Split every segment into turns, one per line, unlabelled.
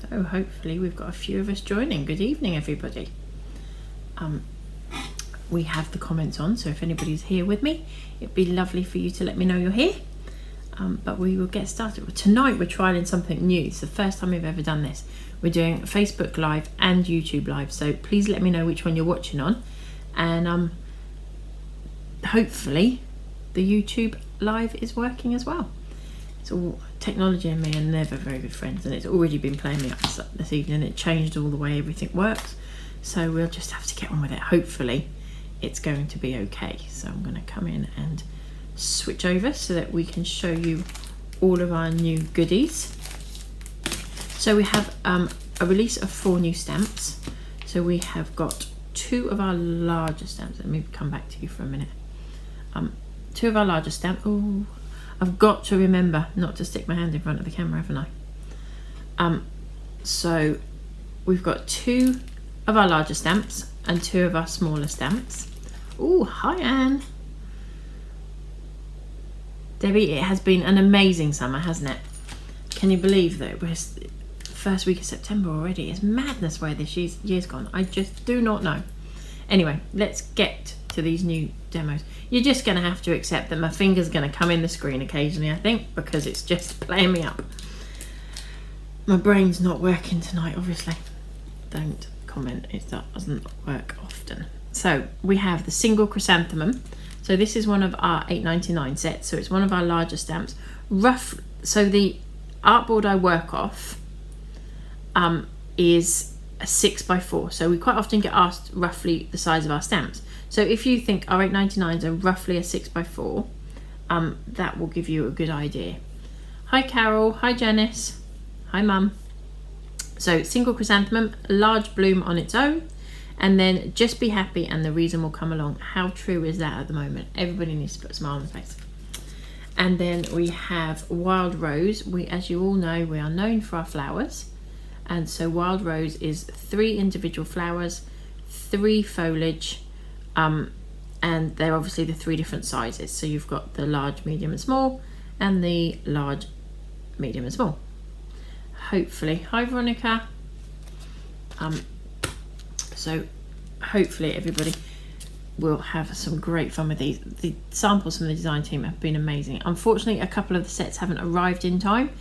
So hopefully we've got a few of us joining. Good evening, everybody. We have the comments on, so if anybody's here with me, it'd be lovely for you to let me know you're here. But we will get started. Tonight we're trialing something new. It's the first time we've ever done this. We're doing Facebook Live and YouTube Live, so please let me know which one you're watching on, and hopefully the YouTube Live is working as well. It's all technology and me are never very good friends, and it's already been playing me up this evening. It changed all the way everything works, so we'll just have to get on with it. Hopefully it's going to be okay. So I'm going to come in and switch over so that we can show you all of our new goodies. So we have a release of 4 new stamps. So we have got 2 of our larger stamps. Let me come back to you for a minute. 2 of our larger stamps. Oh, I've got to remember not to stick my hand in front of the camera, haven't I? So we've got 2 of our larger stamps and 2 of our smaller stamps. Oh, hi Anne. Debbie, it has been an amazing summer, hasn't it? Can you believe that we're first week of September already? It's madness where this year's gone. I just do not know. Anyway, let's get to these new demos. You're just going to have to accept that my finger's going to come in the screen occasionally, I think, because it's just playing me up. My brain's not working tonight, obviously. Don't comment if that doesn't work often. So we have the single chrysanthemum. So this is one of our $8.99 sets. So it's one of our larger stamps. So the artboard I work off is a 6x4. So we quite often get asked roughly the size of our stamps. So if you think our $8.99s are roughly a 6x4, that will give you a good idea. Hi Carol, hi Janice, hi Mum. So single chrysanthemum, large bloom on its own, and then just be happy and the reason will come along. How true is that at the moment? Everybody needs to put a smile on their face. And then we have wild rose. As you all know, we are known for our flowers. And so wild rose is 3 individual flowers, 3 foliage, and they're obviously the 3 different sizes. So you've got the large, medium and small, and the large, medium and small. Hopefully, hi Veronica. So hopefully everybody will have some great fun with these. The samples from the design team have been amazing. Unfortunately, a couple of the sets haven't arrived in time.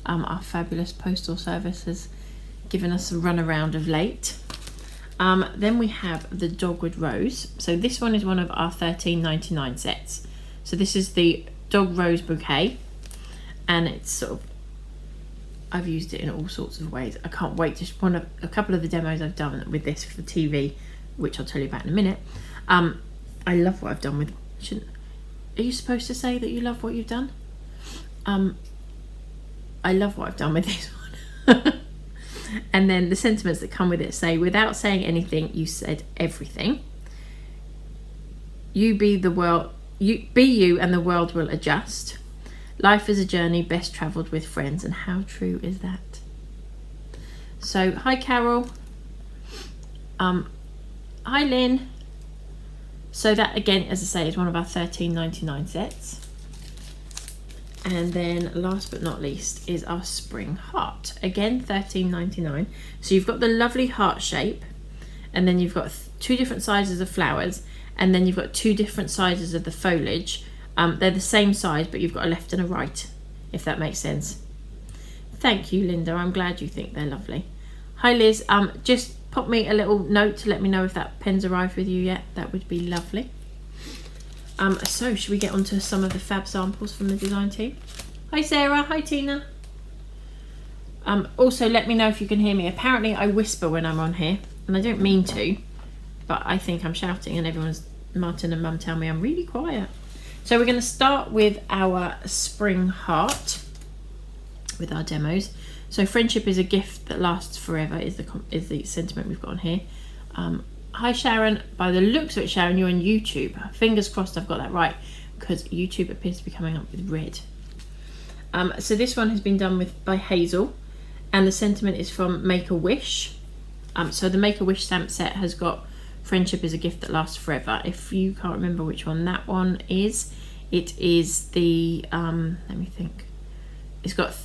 Our fabulous postal service has given us a runaround of late. Then we have the Dogwood Rose. So this one is one of our $13.99 sets. So this is the Dog Rose Bouquet, and it's sort of, I've used it in all sorts of ways. I can't wait to a couple of the demos I've done with this for TV, which I'll tell you about in a minute. I love what I've done with. Are you supposed to say that you love what you've done? I love what I've done with this one. And then the sentiments that come with it say, without saying anything, you said everything. You be the world. You be you, and the world will adjust. Life is a journey best travelled with friends, and how true is that? So, hi Carol. Hi Lynn. So that again, as I say, is one of our $13.99 sets. And then last but not least is our spring heart. Again, $13.99. So you've got the lovely heart shape, and then you've got 2 different sizes of flowers, and then you've got 2 different sizes of the foliage. They're the same size, but you've got a left and a right, if that makes sense. Thank you, Linda. I'm glad you think they're lovely. Hi, Liz. Just pop me a little note to let me know if that pen's arrived with you yet. That would be lovely. So should we get on to some of the fab samples from the design team? Hi, Sarah. Hi, Tina. Also, let me know if you can hear me. Apparently, I whisper when I'm on here, and I don't mean to, but I think I'm shouting, and Martin and Mum tell me I'm really quiet. So we're going to start with our spring heart with our demos. So friendship is a gift that lasts forever is the sentiment we've got on here. Hi Sharon, by the looks of it, Sharon, you're on YouTube. Fingers crossed I've got that right, because YouTube appears to be coming up with red. So this one has been done by Hazel, and the sentiment is from Make-A-Wish. So the Make-A-Wish stamp set has got friendship is a gift that lasts forever. If you can't remember which one that one is, it is the, let me think. It's got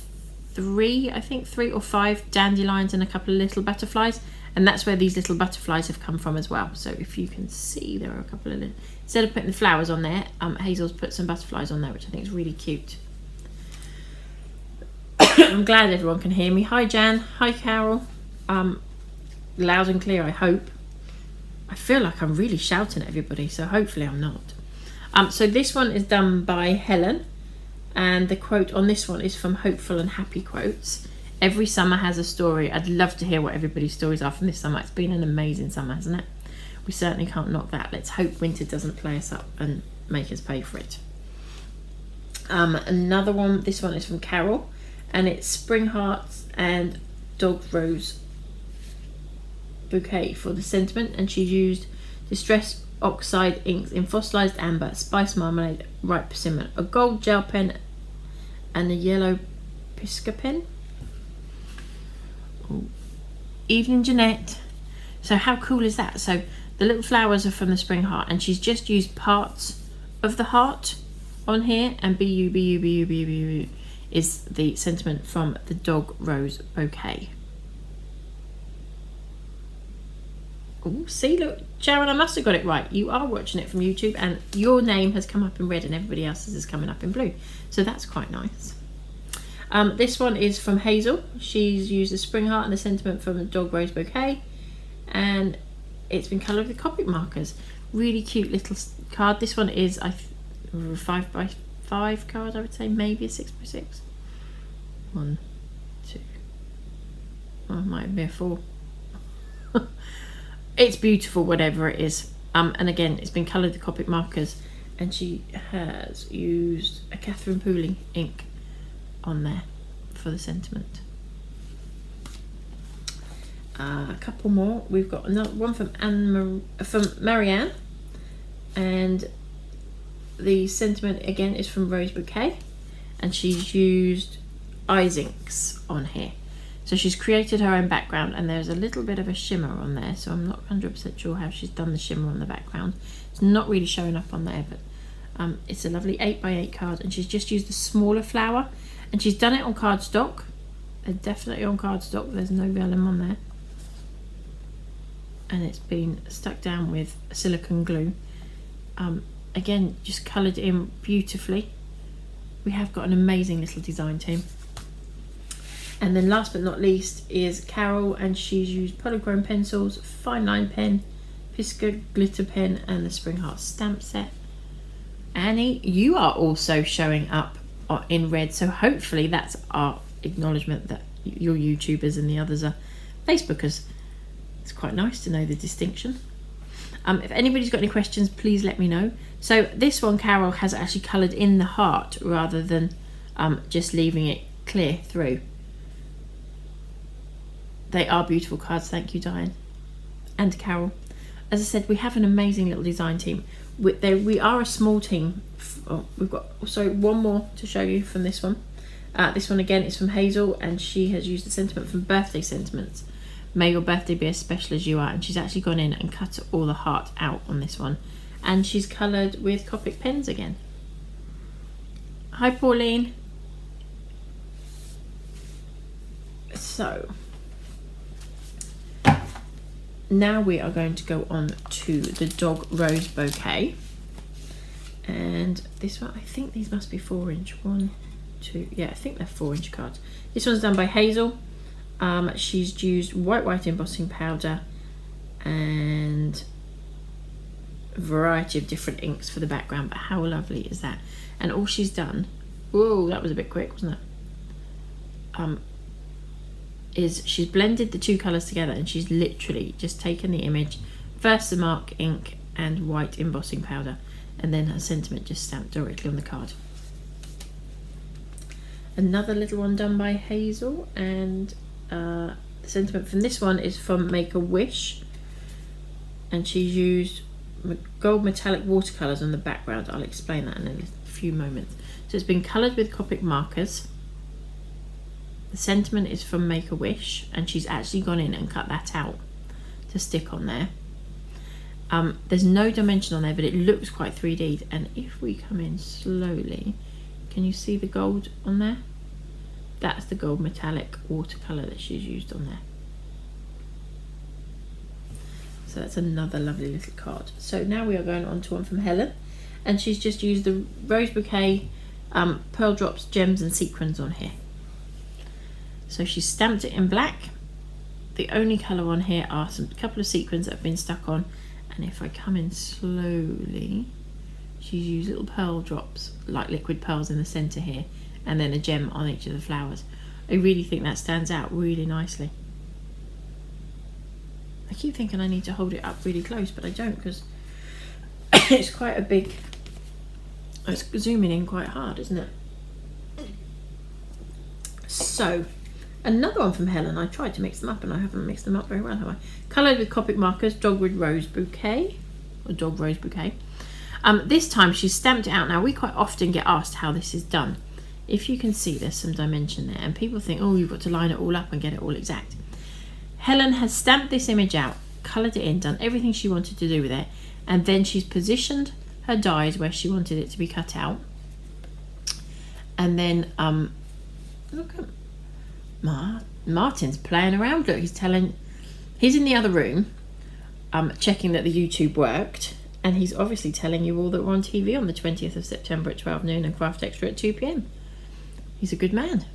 three or five dandelions and a couple of little butterflies, and that's where these little butterflies have come from as well. So if you can see, there are a couple of little, instead of putting the flowers on there, Hazel's put some butterflies on there, which I think is really cute. I'm glad everyone can hear me. Hi Jan, hi Carol. Loud and clear, I hope. I feel like I'm really shouting at everybody, so hopefully I'm not. So this one is done by Helen, and the quote on this one is from Hopeful and Happy Quotes. Every summer has a story. I'd love to hear what everybody's stories are from this summer. It's been an amazing summer, hasn't it? We certainly can't knock that. Let's hope winter doesn't play us up and make us pay for it. Another one, this one is from Carol, and it's Spring Hearts and Dog Rose Bouquet for the sentiment, and she's used Distress Oxide inks in Fossilized Amber, Spice Marmalade, Ripe Persimmon, a gold gel pen and a yellow Pisca pen. Ooh. Evening Jeanette. So how cool is that? So the little flowers are from the Spring Heart, and she's just used parts of the heart on here, and BU, BU, BU, BU, BU is the sentiment from the Dog Rose Bouquet. Oh, see, look, Sharon, I must have got it right. You are watching it from YouTube, and your name has come up in red and everybody else's is coming up in blue. So that's quite nice. This one is from Hazel. She's used the Spring Heart and the sentiment from the Dog Rose Bouquet, and it's been coloured with Copic markers. Really cute little card. This one is a 5x5 card, I would say, maybe a 6x6. 1, 2. Oh, it might be a 4. It's beautiful, whatever it is. And again, it's been coloured with Copic markers, and she has used a Catherine Pooley ink on there for the sentiment. A couple more. We've got another one from Marianne, and the sentiment again is from Rose Bouquet, and she's used eyes inks on here. So she's created her own background, and there's a little bit of a shimmer on there, so I'm not 100% sure how she's done the shimmer on the background. It's not really showing up on there, but it's a lovely 8x8 card, and she's just used the smaller flower, and she's done it on cardstock. They're definitely on cardstock, there's no vellum on there. And it's been stuck down with silicone glue. Again, just coloured in beautifully. We have got an amazing little design team. And then last but not least is Carol, and she's used polychrome pencils, fine line pen, Pisca glitter pen, and the Spring Heart stamp set. Annie, you are also showing up in red, so hopefully that's our acknowledgement that you're YouTubers and the others are Facebookers. It's quite nice to know the distinction. If anybody's got any questions, please let me know. So this one, Carol has actually coloured in the heart rather than just leaving it clear through. They are beautiful cards, thank you Diane and Carol. As I said, we have an amazing little design team. We are a small team. We've got also one more to show you from this one. This one again is from Hazel, and she has used the sentiment from Birthday Sentiments. May your birthday be as special as you are, and she's actually gone in and cut all the heart out on this one, and she's coloured with Copic pens again. Hi Pauline. So now we are going to go on to the Dog Rose Bouquet, and this one, I think these must be 4-inch. 1, 2, yeah, I think they're 4-inch cards. This one's done by Hazel. She's used white embossing powder and a variety of different inks for the background, but how lovely is that? And all she's done, whoa, that was a bit quick, wasn't it? Is she's blended the two colours together, and she's literally just taken the image, first the mark ink and white embossing powder, and then her sentiment just stamped directly on the card. Another little one done by Hazel, and the sentiment from this one is from Make a Wish, and she's used gold metallic watercolours on the background. I'll explain that in a few moments. So it's been coloured with Copic markers. The sentiment is from Make a Wish, and she's actually gone in and cut that out to stick on there. There's no dimension on there, but it looks quite 3D'd, and if we come in slowly, can you see the gold on there? that's the gold metallic watercolour that she's used on there. So that's another lovely little card. So now we are going on to one from Helen, and she's just used the Rose Bouquet pearl drops, gems and sequins on here. So she stamped it in black. The only colour on here are a couple of sequins that have been stuck on, and if I come in slowly, she's used little pearl drops, like liquid pearls in the centre here, and then a gem on each of the flowers. I really think that stands out really nicely. I keep thinking I need to hold it up really close, but I don't, because it's quite a big, it's zooming in quite hard, isn't it? So, another one from Helen. I tried to mix them up and I haven't mixed them up very well, have I? Coloured with Copic markers, Dogwood Rose Bouquet, or Dog Rose Bouquet. This time she's stamped it out. Now, we quite often get asked how this is done. If you can see, there's some dimension there, and people think, oh, you've got to line it all up and get it all exact. Helen has stamped this image out, coloured it in, done everything she wanted to do with it, and then she's positioned her dies where she wanted it to be cut out. And then, look at Martin's playing around. Look, he's in the other room, checking that the YouTube worked, and he's obviously telling you all that we're on TV on the 20th of September at 12 noon and Craft Extra at 2 p.m. He's a good man.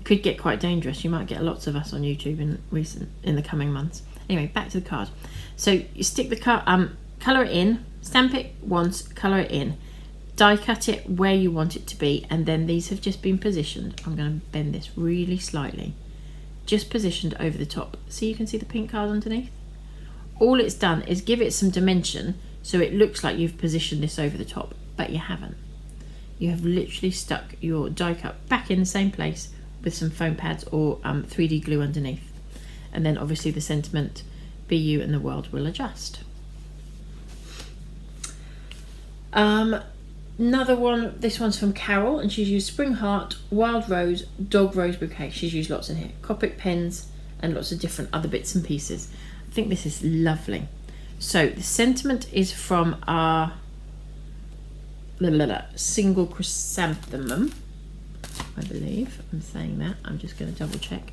Could get quite dangerous. You might get lots of us on YouTube in the coming months. Anyway, back to the card. So you stick the colour it in, stamp it once, colour it in, die cut it where you want it to be, and then these have just been positioned. I'm going to bend this really slightly, just positioned over the top. So you can see the pink card underneath. All it's done is give it some dimension, so it looks like you've positioned this over the top, but you haven't. You have literally stuck your die cut back in the same place with some foam pads or 3D glue underneath, and then obviously the sentiment, be you and the world will adjust. Another one, this one's from Carol, and she's used Spring Heart, Wild Rose, Dog Rose Bouquet. She's used lots in here, Copic pens and lots of different other bits and pieces. I think this is lovely. So the sentiment is from our single chrysanthemum, I believe I'm saying that. I'm just going to double check.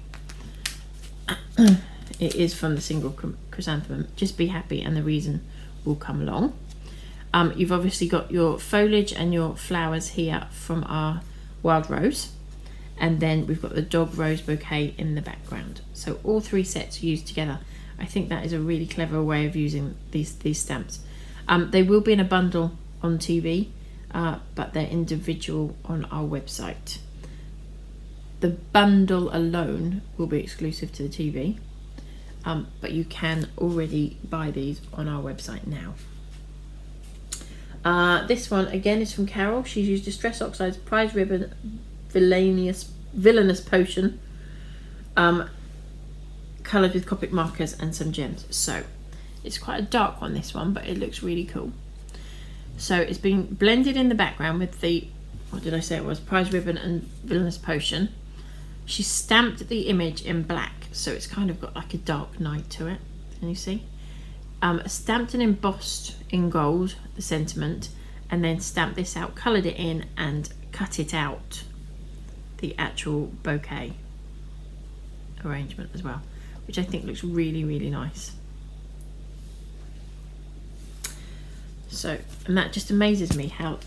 It is from the single chrysanthemum. Just be happy and the reason will come along. You've obviously got your foliage and your flowers here from our Wild Rose, and then we've got the Dog Rose Bouquet in the background. So all three sets used together. I think that is a really clever way of using these stamps. They will be in a bundle on TV, but they're individual on our website. The bundle alone will be exclusive to the TV, but you can already buy these on our website now. This one again is from Carol. She's used Distress Oxides, Prize Ribbon, Villainous Potion, coloured with Copic markers and some gems. So it's quite a dark one, this one, but it looks really cool. So it's been blended in the background with the, what did I say it was, Prize Ribbon and Villainous Potion. She stamped the image in black, so it's kind of got like a dark night to it. Can you see? Stamped and embossed in gold the sentiment, and then stamped this out, coloured it in and cut it out, the actual bouquet arrangement as well, which I think looks really, really nice. So, and that just amazes me how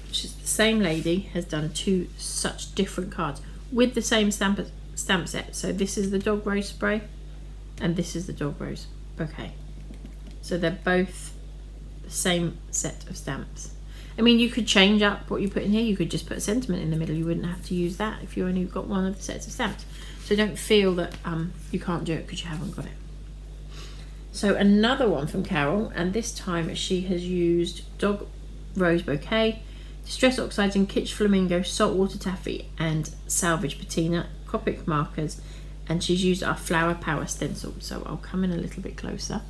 the same lady has done two such different cards with the same stamp set. So this is the Dog Rose spray and this is the Dog Rose Bouquet. So they're both the same set of stamps. I mean, you could change up what you put in here. You could just put a sentiment in the middle. You wouldn't have to use that if you only got one of the sets of stamps. So don't feel that you can't do it because you haven't got it. So another one from Carol, and this time she has used Dog Rose Bouquet, Distress Oxides and Kitsch Flamingo, Saltwater Taffy and Salvage Patina, Copic markers, and she's used our Flower Power stencil. So I'll come in a little bit closer.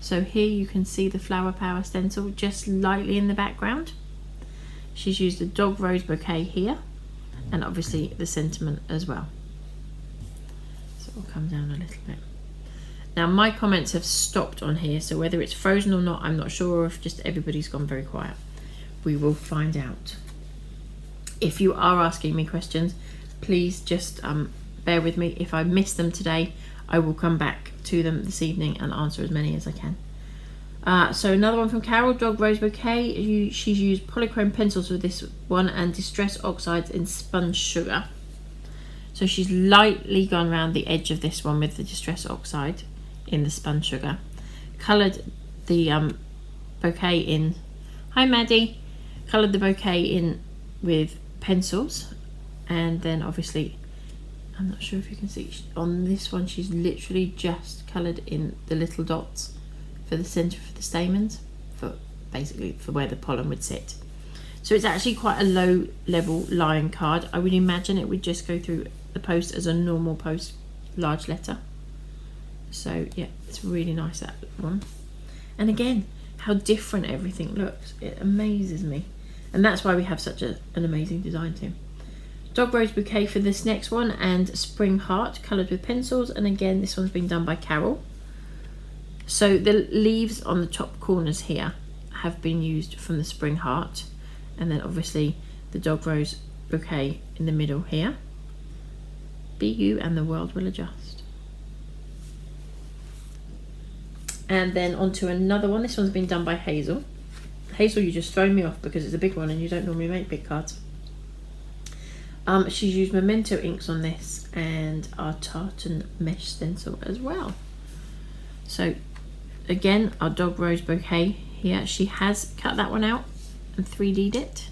So here you can see the Flower Power stencil just lightly in the background. She's used the Dog Rose Bouquet here, and obviously the sentiment as well. So it'll come down a little bit. Now my comments have stopped on here, so whether it's frozen or not, I'm not sure, or if just everybody's gone very quiet. We will find out. If you are asking me questions, please just bear with me. If I miss them today, I will come back to them this evening and answer as many as I can. So another one from Carol, Dog Rose Bouquet. She's used polychrome pencils for this one and Distress Oxides in Sponge Sugar. So she's lightly gone around the edge of this one with the Distress Oxide in the Sponge Sugar. Coloured the bouquet in, hi Maddie, coloured the bouquet in with pencils, and then obviously, I'm not sure if you can see, on this one she's literally just coloured in the little dots for the centre for the stamens, for basically for where the pollen would sit. So it's actually quite a low level line card. I would imagine it would just go through the post as a normal post, large letter. So yeah, it's really nice, that one. And again, how different everything looks. It amazes me. And that's why we have such an amazing design team. Dog Rose Bouquet for this next one, and Spring Heart coloured with pencils. And again, this one's been done by Carol. So the leaves on the top corners here have been used from the Spring Heart. And then obviously the Dog Rose Bouquet in the middle here. Be you and the world will adjust. And then onto another one. This one's been done by Hazel. Hazel, you just throw me off because it's a big one and you don't normally make big cards. She's used Memento inks on this and our tartan mesh stencil as well. So again, our Dog Rose Bouquet here. She has cut that one out and 3D'd it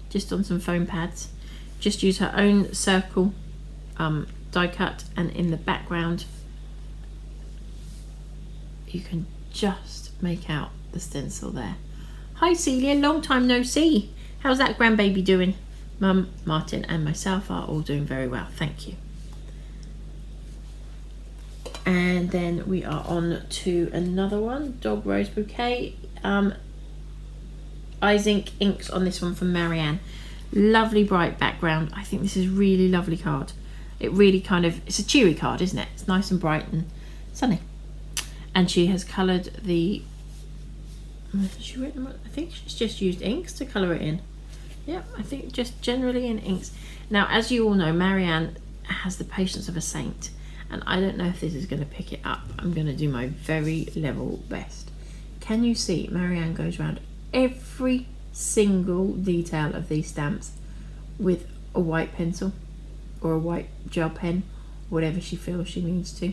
just on some foam pads. Just use her own circle die cut, and in the background you can just make out the stencil there. Hi Celia, long time no see. How's that grandbaby doing? Mum, Martin and myself are all doing very well, thank you. And then we are on to another one, Dog Rose Bouquet. Eyes Ink inks on this one from Marianne. Lovely bright background. I think this is really lovely card. It really kind of, it's a cheery card, isn't it? It's nice and bright and sunny. And she has coloured the, has she written, I think she's just used inks to colour it in. Yeah, I think just generally in inks. Now, as you all know, Marianne has the patience of a saint, and I don't know if this is going to pick it up. I'm going to do my very level best. Can you see Marianne goes around every single detail of these stamps with a white pencil or a white gel pen, whatever she feels she needs to.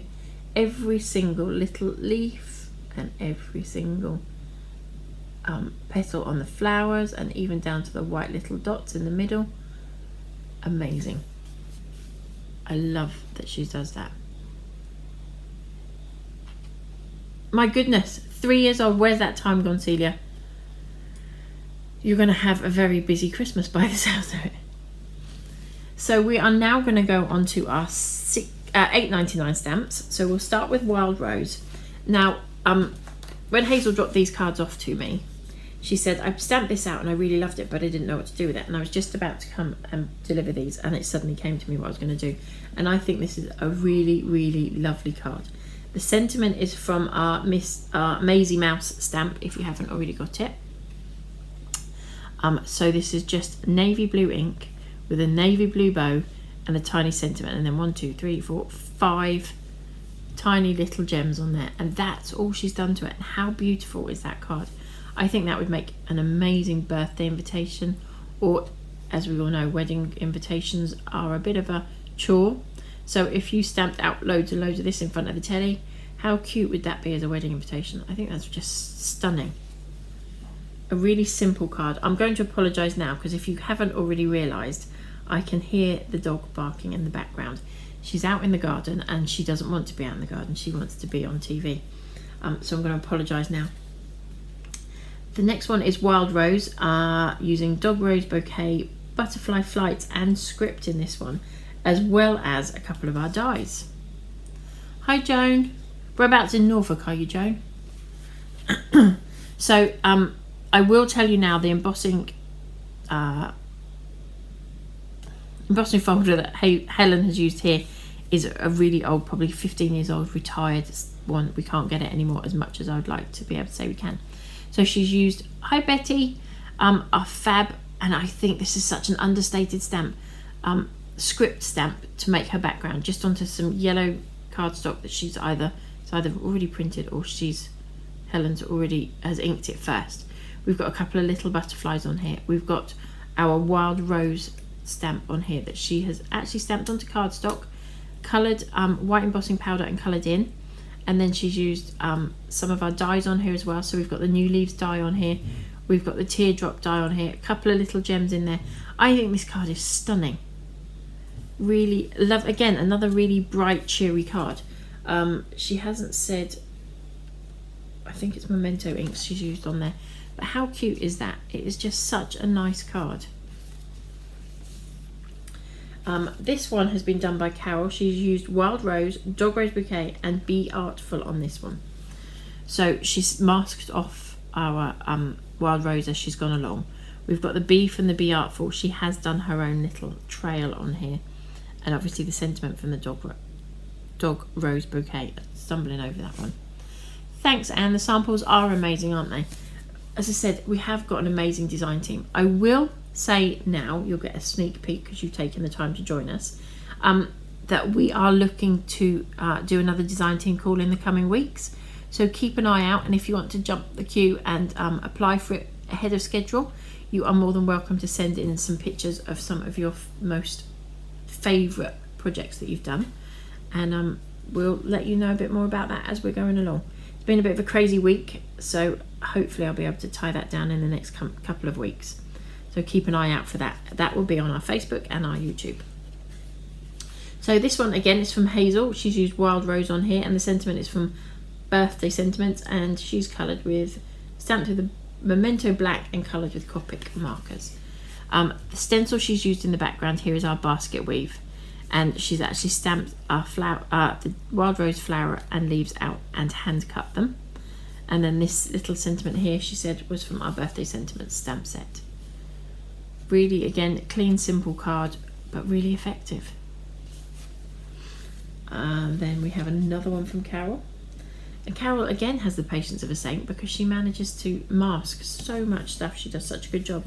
Every single little leaf and every single petal on the flowers, and even down to the white little dots in the middle. Amazing. I love that she does that. My goodness, 3 years old. Where's that time gone, Celia? You're going to have a very busy Christmas by the sounds of it. So we are now going to go on to our $8.99 stamps. So we'll start with Wild Rose. Now, when Hazel dropped these cards off to me, she said, I stamped this out and I really loved it, but I didn't know what to do with it. And I was just about to come and deliver these, and it suddenly came to me what I was going to do. And I think this is a really, really lovely card. The sentiment is from our Maisie Mouse stamp, if you haven't already got it. So this is just navy blue ink with a navy blue bow and a tiny sentiment, and then 1, 2, 3, 4, 5 tiny little gems on there, and that's all she's done to it. And how beautiful is that card? I think that would make an amazing birthday invitation, or as we all know, wedding invitations are a bit of a chore. So if you stamped out loads and loads of this in front of the telly, how cute would that be as a wedding invitation? I think that's just stunning. A really simple card. I'm going to apologise now, because if you haven't already realised, I can hear the dog barking in the background. She's out in the garden and she doesn't want to be out in the garden. She wants to be on TV. So I'm going to apologise now. The next one is Wild Rose, using Dog Rose Bouquet, Butterfly Flight and Script in this one, as well as a couple of our dies. Hi Joan. Whereabouts in Norfolk are you, Joan? So I will tell you now, the embossing folder that Helen has used here is a really old, probably 15 years old, retired one. We can't get it anymore as much as I would like to be able to say we can. So she's used, hi Betty, a fab, and I think this is such an understated stamp, script stamp to make her background, just onto some yellow cardstock that she's either already printed or Helen's already has inked it first. We've got a couple of little butterflies on here. We've got our wild rose stamp on here that she has actually stamped onto cardstock, coloured white embossing powder and coloured in, and then she's used some of our dies on here as well. So we've got the New Leaves die on here, we've got the teardrop die on here, a couple of little gems in there. I think this card is stunning. Really love, again, another really bright, cheery card. She hasn't said, I think it's Memento inks she's used on there, but how cute is that? It is just such a nice card. This one has been done by Carol. She's used Wild Rose, Dog Rose Bouquet and Be Artful on this one. So she's masked off our Wild Rose as she's gone along. We've got the Bee from the Be Artful. She has done her own little trail on here, and obviously the sentiment from the Dog Rose Bouquet. Stumbling over that one. Thanks, Anne. The samples are amazing, aren't they? As I said, we have got an amazing design team. I will say now, you'll get a sneak peek because you've taken the time to join us, that we are looking to do another design team call in the coming weeks. So keep an eye out, and if you want to jump the queue and apply for it ahead of schedule, you are more than welcome to send in some pictures of some of your most favourite projects that you've done, and we'll let you know a bit more about that as we're going along. It's been a bit of a crazy week, so hopefully I'll be able to tie that down in the next couple of weeks. So keep an eye out for that. That will be on our Facebook and our YouTube. So this one again is from Hazel. She's used Wild Rose on here, and the sentiment is from Birthday Sentiments, and she's stamped with a Memento black and coloured with Copic markers. The stencil she's used in the background here is our basket weave, and she's actually stamped our the Wild Rose flower and leaves out and hand cut them. And then this little sentiment here, she said, was from our Birthday Sentiments stamp set. Really, again, clean, simple card, but really effective. Then we have another one from Carol. And Carol, again, has the patience of a saint because she manages to mask so much stuff. She does such a good job.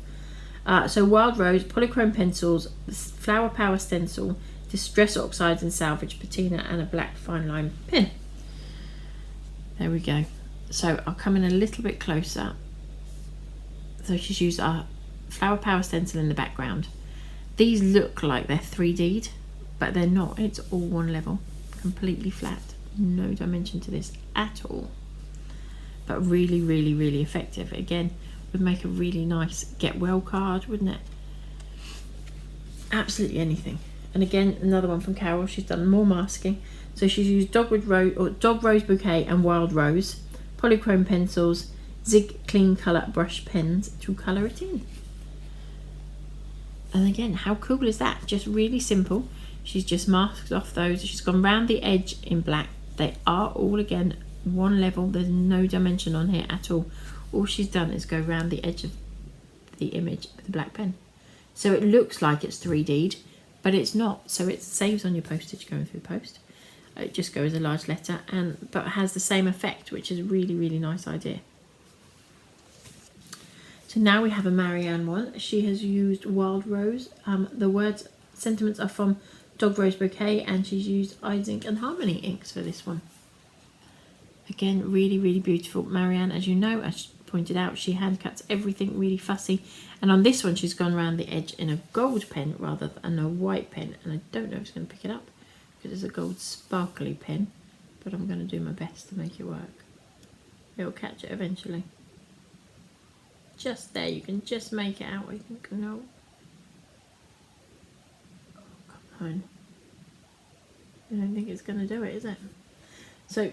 So Wild Rose, Polychrome pencils, Flower Power stencil, Distress Oxides and Salvage patina, and a black fine line pen. There we go. So I'll come in a little bit closer. So she's used our Flower Power stencil in the background. These look like they're 3D'd, but they're not. It's all one level, completely flat. No dimension to this at all. But really, really, really effective. Again, would make a really nice get well card, wouldn't it? Absolutely anything. And again, another one from Carol. She's done more masking. So she's used Dog Rose Bouquet and Wild Rose, Polychrome pencils, Zig Clean Colour brush pens to colour it in. And again, how cool is that? Just really simple. She's just masked off those. She's gone round the edge in black. They are all, again, one level. There's no dimension on here at all. All she's done is go round the edge of the image with a black pen. So it looks like it's 3D'd, but it's not. So it saves on your postage going through post. It just goes a large letter, but has the same effect, which is a really, really nice idea. So now we have a Marianne one. She has used Wild Rose. The sentiments are from Dog Rose Bouquet, and she's used Eyes Ink and Harmony inks for this one. Again, really, really beautiful. Marianne, as you know, as she pointed out, she hand cuts everything really fussy. And on this one, she's gone around the edge in a gold pen rather than a white pen. And I don't know if it's going to pick it up because it's a gold sparkly pen, but I'm going to do my best to make it work. It'll catch it eventually. Just there, you can just make it out, I think. No. Oh, come on. I don't think it's going to do it, is it? So,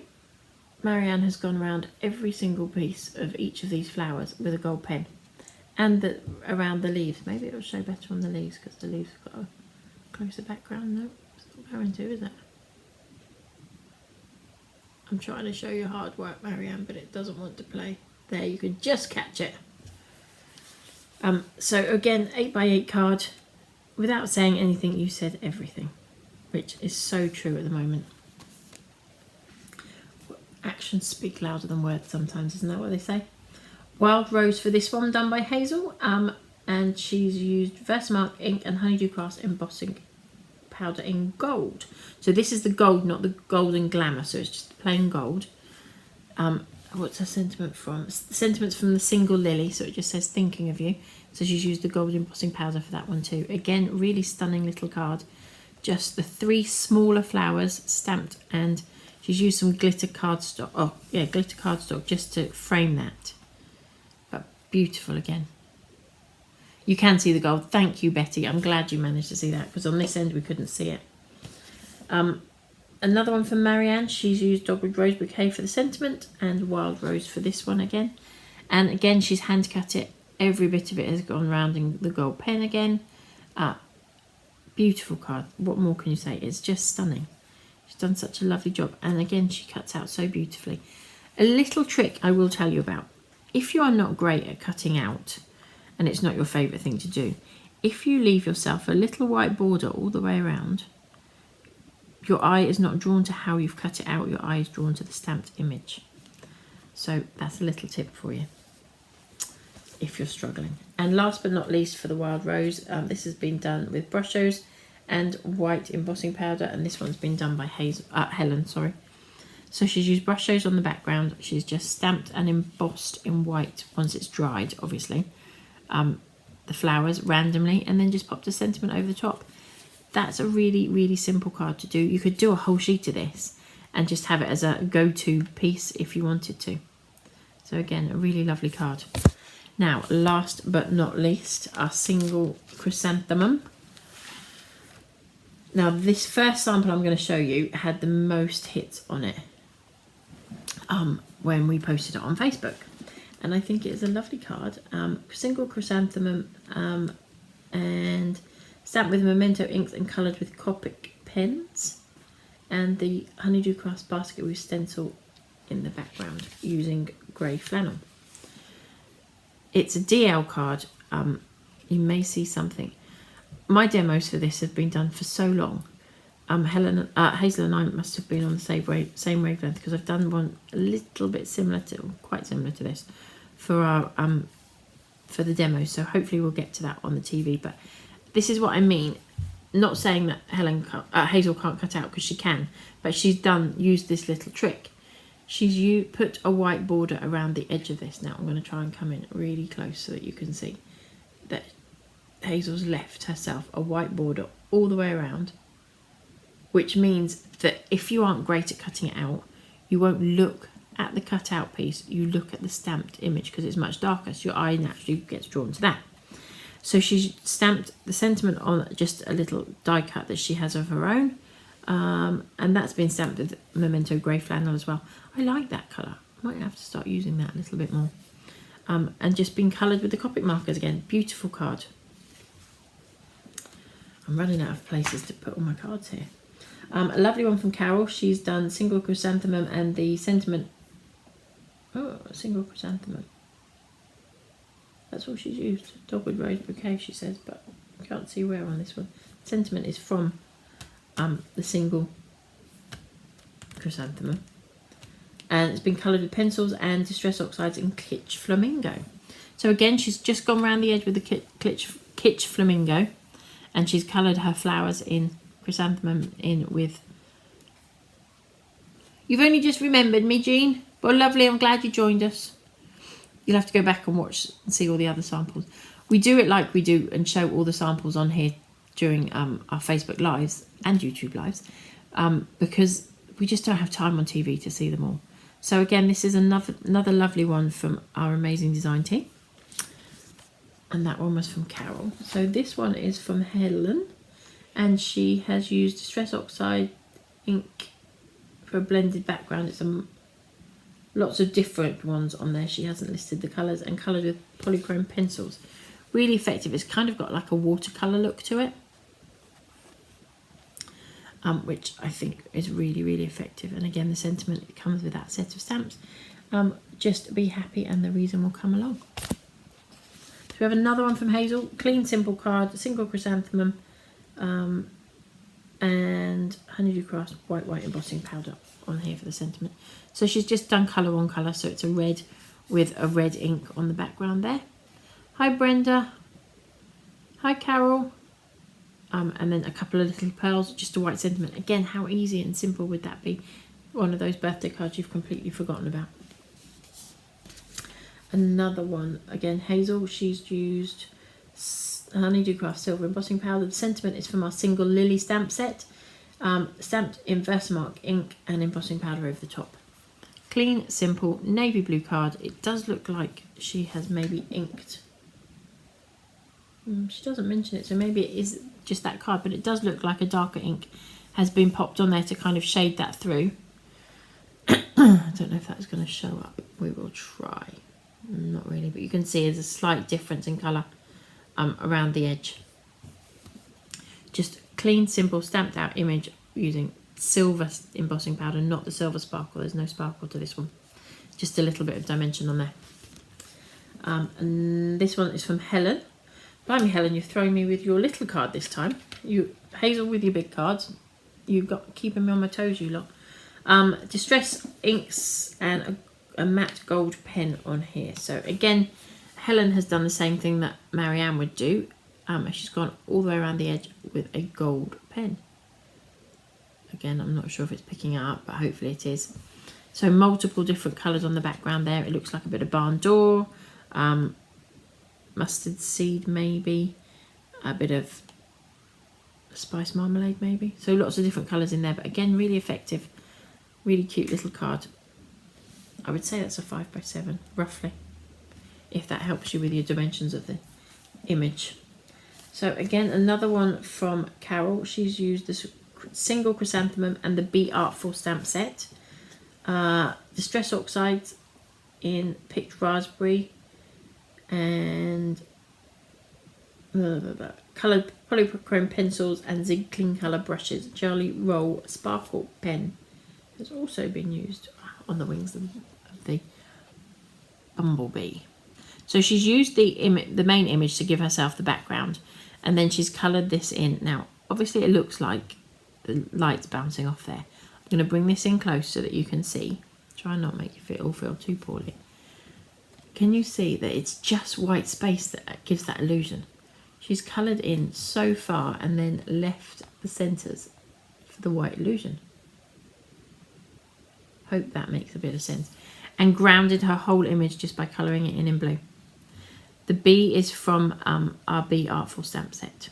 Marianne has gone around every single piece of each of these flowers with a gold pen. And around the leaves. Maybe it'll show better on the leaves because the leaves have got a closer background. No, it's not going to, is it? I'm trying to show you hard work, Marianne, but it doesn't want to play. There, you can just catch it. So again, 8x8 card. Without saying anything, you said everything, which is so true at the moment. Actions speak louder than words sometimes, isn't that what they say? Wild Rose for this one, done by Hazel, and she's used Versamark ink and Honeydew Crafts embossing powder in gold. So this is the gold, not the golden glamour. So it's just plain gold. What's her sentiment from? Sentiments from the Single Lily. So it just says thinking of you. So she's used the gold embossing powder for that one too. Again, really stunning little card. Just the 3 smaller flowers stamped, and she's used some glitter cardstock. Oh yeah, glitter cardstock just to frame that. But beautiful again. You can see the gold. Thank you, Betty. I'm glad you managed to see that, because on this end we couldn't see it. Another one from Marianne. She's used Dogwood Rose Bouquet for the sentiment and Wild Rose for this one again. And again, she's hand cut it. Every bit of it has gone round in the gold pen again. Beautiful card. What more can you say? It's just stunning. She's done such a lovely job. And again, she cuts out so beautifully. A little trick I will tell you about. If you are not great at cutting out, and it's not your favourite thing to do, if you leave yourself a little white border all the way around, your eye is not drawn to how you've cut it out, your eye is drawn to the stamped image. So that's a little tip for you if you're struggling. And last but not least, for the Wild Rose, this has been done with Brush-Os and white embossing powder, and this one's been done by Helen, sorry. So she's used Brush-Os on the background, she's just stamped and embossed in white once it's dried, obviously, the flowers randomly, and then just popped a sentiment over the top. That's a really, really simple card to do. You could do a whole sheet of this and just have it as a go-to piece if you wanted to. So again, a really lovely card. Now, last but not least, our single chrysanthemum. Now, this first sample I'm going to show you had the most hits on it when we posted it on Facebook. And I think it is a lovely card. Single chrysanthemum and stamped with Memento inks and coloured with Copic pens. And the Honeydew Crafts basket with stencil in the background using grey flannel. It's a DL card. You may see something. My demos for this have been done for so long. Hazel and I must have been on the same wavelength, because I've done one a little bit similar to, quite similar to this, for our for the demo. So hopefully we'll get to that on the TV. But this is what I mean. Not saying that Hazel can't cut out, because she can, but she's used this little trick. She's put a white border around the edge of this. Now I'm going to try and come in really close so that you can see that Hazel's left herself a white border all the way around, which means that if you aren't great at cutting it out, you won't look at the cut out piece, you look at the stamped image, because it's much darker, so your eye naturally gets drawn to that. So she's stamped the sentiment on just a little die cut that she has of her own, and that's been stamped with Memento grey flannel as well. I like that colour. I might have to start using that a little bit more. And just been coloured with the Copic markers again. Beautiful card. I'm running out of places to put all my cards here. A lovely one from Carol. She's done single chrysanthemum and the sentiment. Oh, a single chrysanthemum. That's all she's used. Dogwood Rose Bouquet, she says, but I can't see where on this one. Sentiment is from the single chrysanthemum. And it's been coloured with pencils and Distress Oxides in Kitsch Flamingo. So again, she's just gone around the edge with the Kitsch Flamingo, and she's coloured her flowers in chrysanthemum in with... You've only just remembered me, Jean. Well, lovely, I'm glad you joined us. You'll have to go back and watch and see all the other samples. We do it like we do and show all the samples on here during our Facebook Lives and YouTube Lives, because we just don't have time on TV to see them all. So again, this is another lovely one from our amazing design team. And that one was from Carol. So this one is from Helen, and she has used Distress Oxide ink for a blended background. It's lots of different ones on there. She hasn't listed the colours, and coloured with polychrome pencils. Really effective. It's kind of got like a watercolour look to it, which I think is really, really effective. And again, the sentiment, it comes with that set of stamps. Just be happy and the reason will come along. So we have another one from Hazel. Clean, simple card, single chrysanthemum, and Honeydew Crafts white embossing powder on here for the sentiment. So she's just done colour on colour, so it's a red with a red ink on the background there. Hi Brenda. Hi Carol. and then a couple of little pearls, just a white sentiment. Again, how easy and simple would that be? One of those birthday cards you've completely forgotten about. Another one, again, Hazel, she's used Honeydew Craft Silver Embossing Powder. The sentiment is from our single Lily stamp set, stamped in Versamark ink and embossing powder over the top. Clean, simple, navy blue card. It does look like she has maybe inked. She doesn't mention it, so maybe it is just that card, but it does look like a darker ink has been popped on there to kind of shade that through. I don't know if that's going to show up. We will try. Not really, but you can see there's a slight difference in colour around the edge. Just clean, simple, stamped out image using silver embossing powder, not the silver sparkle. There's no sparkle to this one. Just a little bit of dimension on there. And this one is from Helen. Blimey, Helen, you're throwing me with your little card this time. You, Hazel, with your big cards. You've got keeping me on my toes, you lot. Distress inks and a matte gold pen on here. So again, Helen has done the same thing that Marianne would do. She's gone all the way around the edge with a gold pen. Again, I'm not sure if it's picking it up, but hopefully it is. So multiple different colours on the background there. It looks like a bit of barn door, mustard seed maybe, a bit of spice marmalade maybe. So lots of different colours in there, but again, really effective, really cute little card. I would say that's a 5x7 roughly, if that helps you with your dimensions of the image. So again, another one from Carol. She's used this single chrysanthemum and the Be Artful stamp set. Distress oxides in picked raspberry and coloured polychrome pencils and Zig Clean Colour brushes. Jelly Roll sparkle pen has also been used on the wings of the bumblebee. So she's used the main image to give herself the background, and then she's coloured this in. Now, obviously it looks like the light's bouncing off there. I'm going to bring this in close so that you can see. Try and not make you all feel too poorly. Can you see that it's just white space that gives that illusion? She's coloured in so far and then left the centres for the white illusion. Hope that makes a bit of sense. And grounded her whole image just by colouring it in blue. The bee is from our Be Artful stamp set.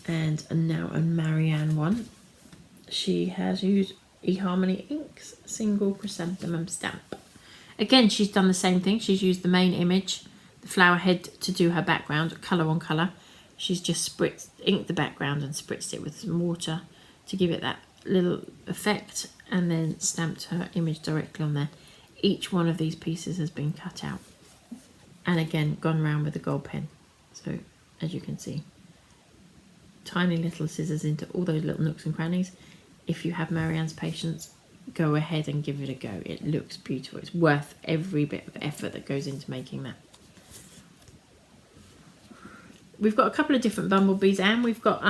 And now a Marianne one. She has used eHarmony Inks Single Chrysanthemum Stamp. Again, she's done the same thing. She's used the main image, the flower head, to do her background, colour on colour. She's just inked the background and spritzed it with some water to give it that little effect, and then stamped her image directly on there. Each one of these pieces has been cut out and again gone round with a gold pen. So as you can see, tiny little scissors into all those little nooks and crannies. If you have Marianne's patience, go ahead and give it a go. It looks beautiful. It's worth every bit of effort that goes into making that. We've got a couple of different bumblebees, and we've got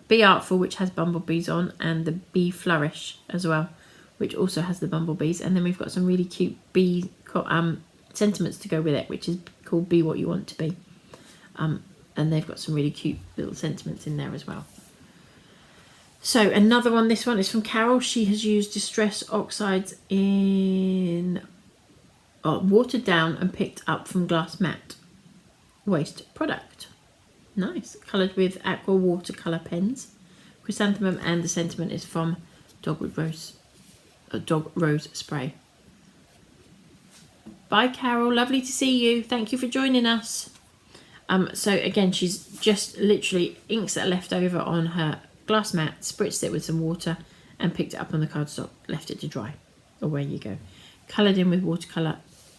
Be Artful, which has bumblebees on, and the Bee Flourish as well, which also has the bumblebees. And then we've got some really cute bee sentiments to go with it, which is called Be What You Want to Be. And they've got some really cute little sentiments in there as well. So another one, this one is from Carol. She has used Distress Oxides in watered down and picked up from Glass Matte waste product. Nice. Coloured with aqua watercolour pens. Chrysanthemum, and the sentiment is from Dog Rose Spray. Bye, Carol. Lovely to see you. Thank you for joining us. So again, she's just literally inks that are left over on her glass mat, spritzed it with some water and picked it up on the cardstock, left it to dry. Away you go. Coloured in with watercolour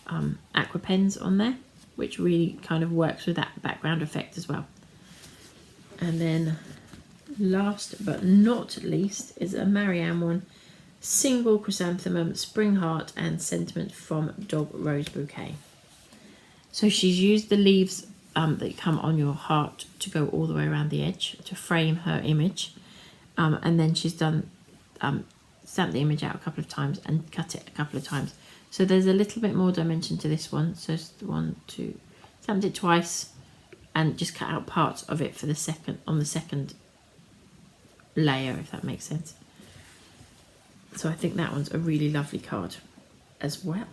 aqua pens on there, which really kind of works with that background effect as well. And then last but not least is a Marianne one. Single chrysanthemum, spring heart and sentiment from Dog Rose Bouquet. So she's used the leaves that come on your heart to go all the way around the edge to frame her image, and then she's done stamped the image out a couple of times and cut it a couple of times. So there's a little bit more dimension to this one. So it's 1, 2, stamped it twice, and just cut out parts of it for the second layer, if that makes sense. So I think that one's a really lovely card as well.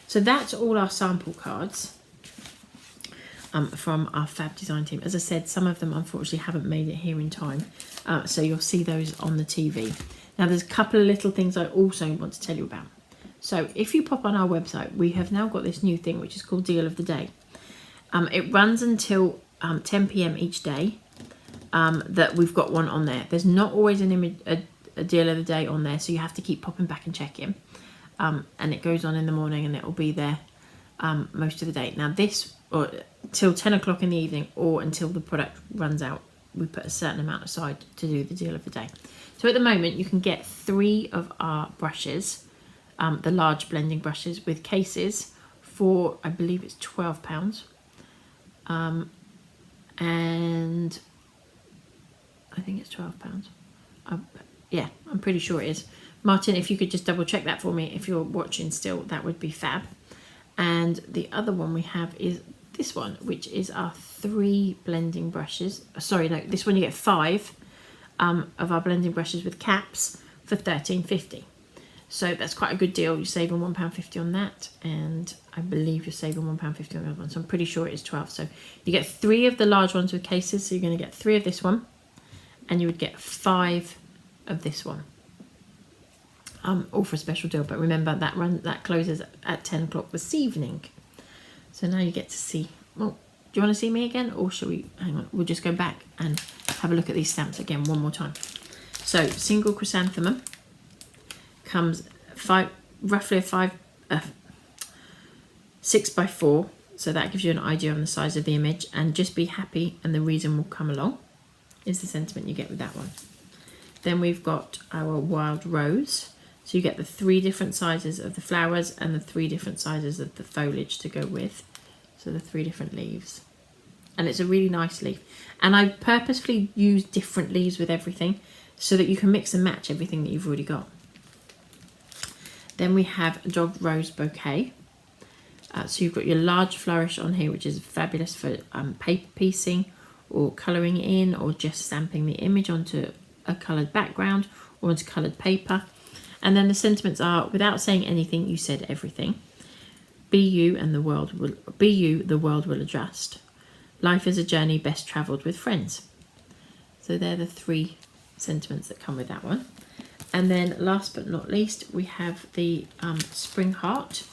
So that's all our sample cards from our fab design team. As I said, some of them unfortunately haven't made it here in time, so you'll see those on the TV. Now there's a couple of little things I also want to tell you about. So if you pop on our website, we have now got this new thing which is called Deal of the Day. It runs until 10 p.m. each day. That we've got one on there. There's not always an image, a deal of the day on there, so you have to keep popping back and checking. And it goes on in the morning, and it will be there most of the day. Now this, or till 10 o'clock in the evening, or until the product runs out, we put a certain amount aside to do the deal of the day. So at the moment, you can get 3 of our brushes, the large blending brushes with cases, for I believe it's £12. And I think it's £12. Yeah, I'm pretty sure it is. Martin, if you could just double check that for me, if you're watching still, that would be fab. And the other one we have is this one, which is our 3 blending brushes. Sorry, no, this one you get 5 of our blending brushes with caps for £13.50. So that's quite a good deal. You're saving £1.50 on that, and I believe you're saving £1.50 on the other one. So I'm pretty sure it is 12. So you get 3 of the large ones with cases. So you're going to get 3 of this one, and you would get 5 of this one. All for a special deal. But remember that closes at 10 o'clock this evening. So now you get to see. Well, do you want to see me again, or shall we? Hang on. We'll just go back and have a look at these stamps again one more time. So single chrysanthemum comes roughly a 6x4, so that gives you an idea on the size of the image. And just be happy and the reason will come along is the sentiment you get with that one. Then we've got our wild rose, so you get the 3 different sizes of the flowers and the 3 different sizes of the foliage to go with, so the 3 different leaves. And it's a really nice leaf, and I purposefully use different leaves with everything so that you can mix and match everything that you've already got. Then we have a dog rose bouquet. So you've got your large flourish on here, which is fabulous for paper piecing or colouring in, or just stamping the image onto a coloured background or onto coloured paper. And then the sentiments are, without saying anything, you said everything. Be you and the world will adjust. Life is a journey best travelled with friends. So they're the 3 sentiments that come with that one. And then last but not least, we have the spring heart.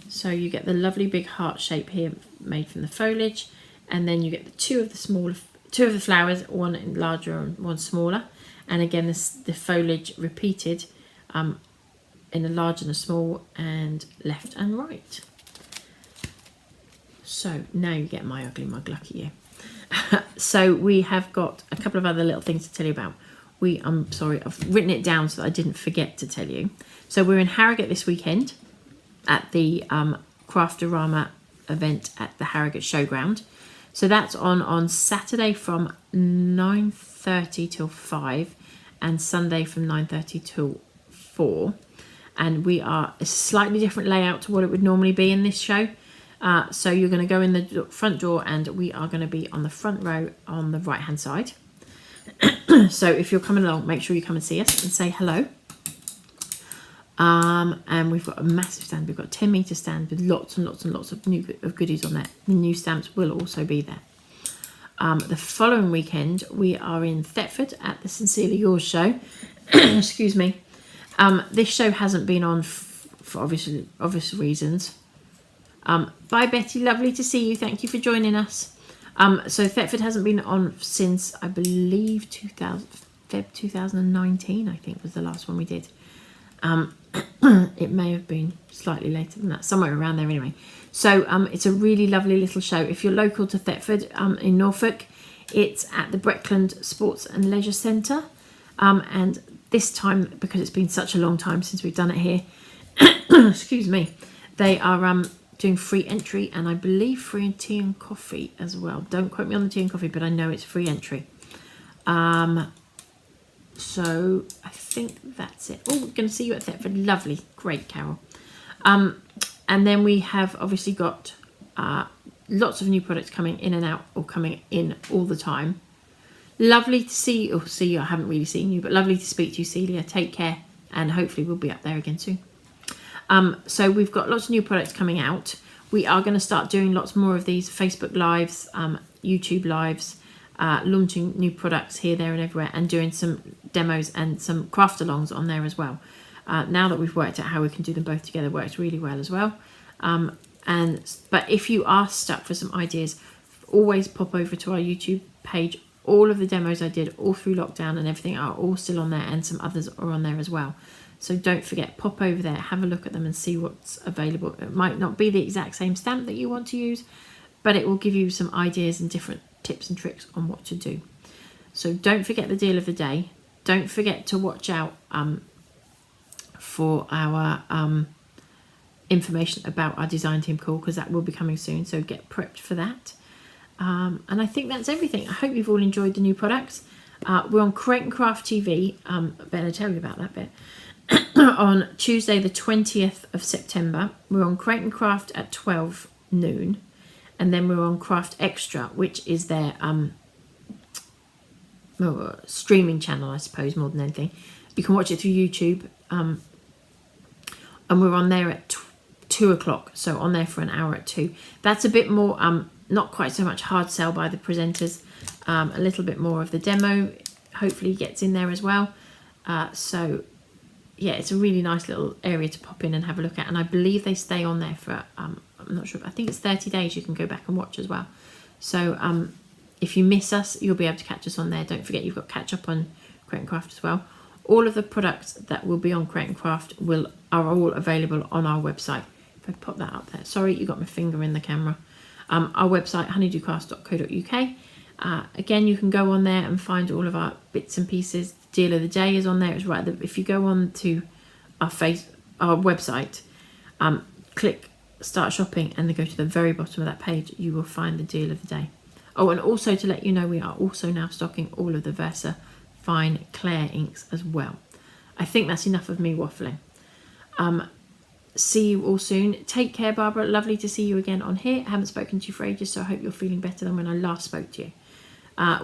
So you get the lovely big heart shape here made from the foliage, and then you get the 2 of the flowers, one larger and one smaller, and again the foliage repeated in a large and a small, and left and right. So now you get my ugly mug, lucky you. So we have got a couple of other little things to tell you about. I'm sorry, I've written it down so that I didn't forget to tell you. So we're in Harrogate this weekend at the Craftorama event at the Harrogate Showground. So that's on Saturday from 9:30 till 5, and Sunday from 9:30 till 4. And we are a slightly different layout to what it would normally be in this show. So you're going to go in the front door, and we are going to be on the front row on the right hand side. So if you're coming along, make sure you come and see us and say hello. And we've got a massive stand. We've got a 10-metre stand with lots and lots and lots of goodies on there. The new stamps will also be there. The following weekend, we are in Thetford at the Sincerely Yours show. Excuse me. This show hasn't been on for obvious reasons. Bye, Betty. Lovely to see you. Thank you for joining us. So Thetford hasn't been on since, I believe, Feb 2019, I think, was the last one we did. It may have been slightly later than that, somewhere around there anyway. So it's a really lovely little show. If you're local to Thetford in Norfolk, it's at the Breckland Sports and Leisure Centre. And this time, because it's been such a long time since we've done it here, excuse me, they are doing free entry, and I believe free tea and coffee as well. Don't quote me on the tea and coffee, but I know it's free entry. So I think that's it. Oh, we're going to see you at Thetford. Lovely. Great, Carol. And then we have obviously got lots of new products coming in and out, or coming in all the time. Lovely to see you. I haven't really seen you, but lovely to speak to you, Celia. Take care, and hopefully we'll be up there again soon. So we've got lots of new products coming out. We are going to start doing lots more of these Facebook Lives, YouTube Lives, launching new products here, there and everywhere, and doing some demos and some craft alongs on there as well. Now that we've worked out how we can do them both together, works really well as well. But if you are stuck for some ideas, always pop over to our YouTube page. All of the demos I did all through lockdown and everything are all still on there, and some others are on there as well. So don't forget, pop over there, have a look at them and see what's available. It might not be the exact same stamp that you want to use, but it will give you some ideas and different tips and tricks on what to do. So don't forget the deal of the day. Don't forget to watch out for our information about our design team call, because that will be coming soon. So get prepped for that. And I think that's everything. I hope you've all enjoyed the new products. We're on Create and Craft TV. I better tell you about that bit. On Tuesday the 20th of September, we're on Create and Craft at 12 noon. And then we're on Craft Extra, which is their streaming channel, I suppose, more than anything. You can watch it through YouTube. And we're on there at 2 o'clock. So on there for an hour at 2. That's a bit more... not quite so much hard sell by the presenters, a little bit more of the demo hopefully gets in there as well. So yeah, it's a really nice little area to pop in and have a look at, and I believe they stay on there for I'm not sure, I think it's 30 days you can go back and watch as well. So if you miss us, you'll be able to catch us on there. Don't forget, you've got catch up on Create and Craft as well. All of the products that will be on Create and Craft are all available on our website. If I pop that up there, sorry, you got my finger in the camera. Our website, honeydocraft.co.uk. Again, you can go on there and find all of our bits and pieces. Deal of the day is on there. It's right. If you go on to our website, click Start Shopping, and then go to the very bottom of that page, you will find the deal of the day. Oh, and also to let you know, we are also now stocking all of the Versa Fine Clair inks as well. I think that's enough of me waffling. See you all soon. Take care, Barbara. Lovely to see you again on here. I haven't spoken to you for ages, so I hope you're feeling better than when I last spoke to you.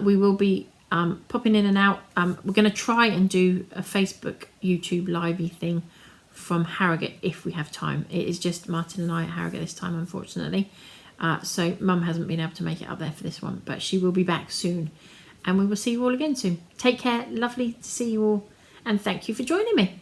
We will be popping in and out. We're going to try and do a Facebook, YouTube livey thing from Harrogate if we have time. It is just Martin and I at Harrogate this time, unfortunately. So Mum hasn't been able to make it up there for this one, but she will be back soon. And we will see you all again soon. Take care. Lovely to see you all. And thank you for joining me.